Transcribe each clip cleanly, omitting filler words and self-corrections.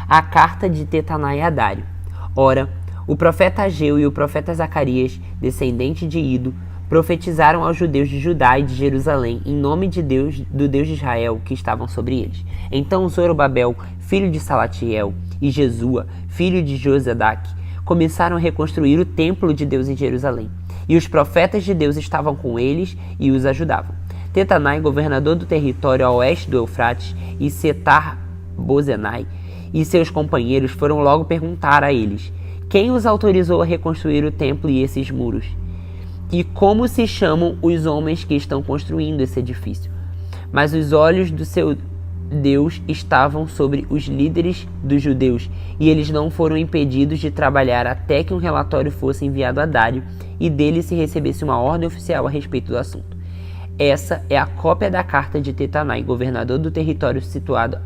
A carta de Tetanai a Dário. Ora, o profeta Ageu e o profeta Zacarias, descendente de Ido, profetizaram aos judeus de Judá e de Jerusalém em nome de Deus, do Deus de Israel, que estavam sobre eles. Então Zorobabel, filho de Salatiel, e Jesua, filho de Josadaque, começaram a reconstruir o templo de Deus em Jerusalém. E os profetas de Deus estavam com eles e os ajudavam. Tetanai, governador do território a oeste do Eufrates, e Setar-Bozenai e seus companheiros foram logo perguntar a eles: quem os autorizou a reconstruir o templo e esses muros? E como se chamam os homens que estão construindo esse edifício? Mas os olhos do seu Deus estavam sobre os líderes dos judeus, e eles não foram impedidos de trabalhar até que um relatório fosse enviado a Dário e dele se recebesse uma ordem oficial a respeito do assunto. Essa é a cópia da carta de Tetanai, governador do território situado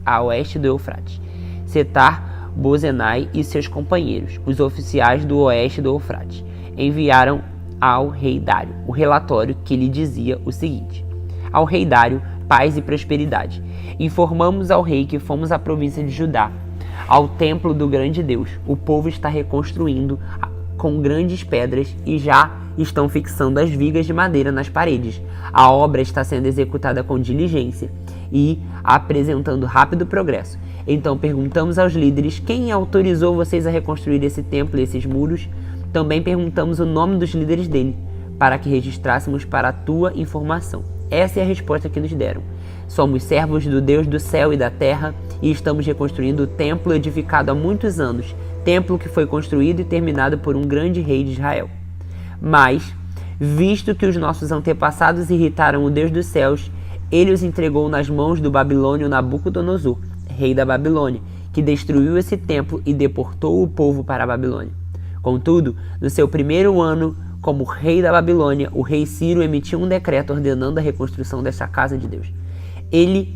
a oeste do Eufrates. Setar-Bozenai e seus companheiros, os oficiais do oeste do Eufrates, enviaram ao rei Dário o relatório que lhe dizia o seguinte: ao rei Dário, paz e prosperidade. Informamos ao rei que fomos à província de Judá, ao templo do grande Deus. O povo está reconstruindo com grandes pedras e já estão fixando as vigas de madeira nas paredes. A obra está sendo executada com diligência e apresentando rápido progresso. Então perguntamos aos líderes: quem autorizou vocês a reconstruir esse templo e esses muros? Também perguntamos o nome dos líderes dele, para que registrássemos para a tua informação. Essa é a resposta que nos deram: somos servos do Deus do céu e da terra e estamos reconstruindo o templo edificado há muitos anos, templo que foi construído e terminado por um grande rei de Israel. Mas, visto que os nossos antepassados irritaram o Deus dos céus, ele os entregou nas mãos do babilônio Nabucodonosor, rei da Babilônia, que destruiu esse templo e deportou o povo para a Babilônia. Contudo, no seu primeiro ano como rei da Babilônia, o rei Ciro emitiu um decreto ordenando a reconstrução desta casa de Deus. Ele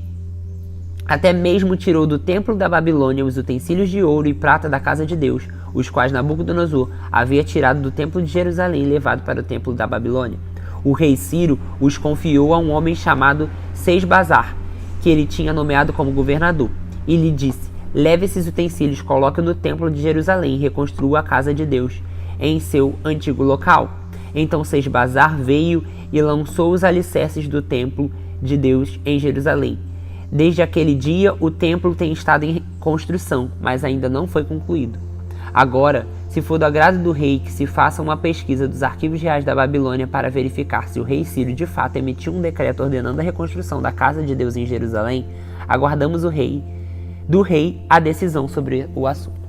até mesmo tirou do templo da Babilônia os utensílios de ouro e prata da casa de Deus, os quais Nabucodonosor havia tirado do templo de Jerusalém e levado para o templo da Babilônia. O rei Ciro os confiou a um homem chamado Sesbazar, que ele tinha nomeado como governador, e lhe disse: leve esses utensílios, coloque no templo de Jerusalém e reconstrua a casa de Deus em seu antigo local. Então Sesbazar veio e lançou os alicerces do templo de Deus em Jerusalém. Desde aquele dia o templo tem estado em construção, mas ainda não foi concluído. Agora, se for do agrado do rei, que se faça uma pesquisa dos arquivos reais da Babilônia para verificar se o rei Ciro de fato emitiu um decreto ordenando a reconstrução da casa de Deus em Jerusalém. Aguardamos do rei a decisão sobre o assunto.